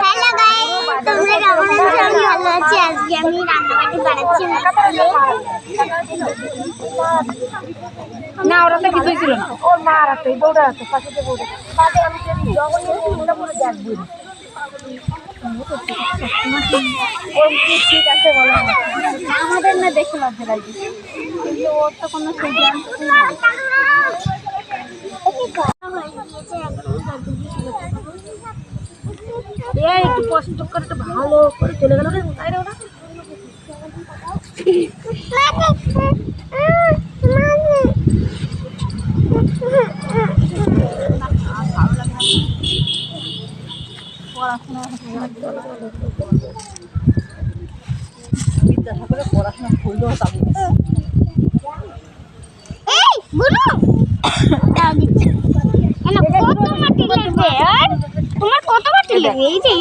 Hello guys, তোমরা কেমন আছো? আমি ভালো আছি। আজকে আমি রান্নাবাড়ি বানাচ্ছি না, ওরা তো কিছুই ছিল না। ওর মা রাতে বউটা আছে পাশে বউটা বাদে আমি যদি জগনে ওটা পুরো দেখব ঠিক আছে বলো আমাদের না দেখে লজ্জা লাগে কিন্তু ওর তো কোনো সিদ্ধান্ত নেই। একটু কষ্ট করে একটু ভালো করে চলে গেল তাই রে ওরা পড়াশোনা করলেও পাবো তোমার কত মাটি লাগবে? এই যে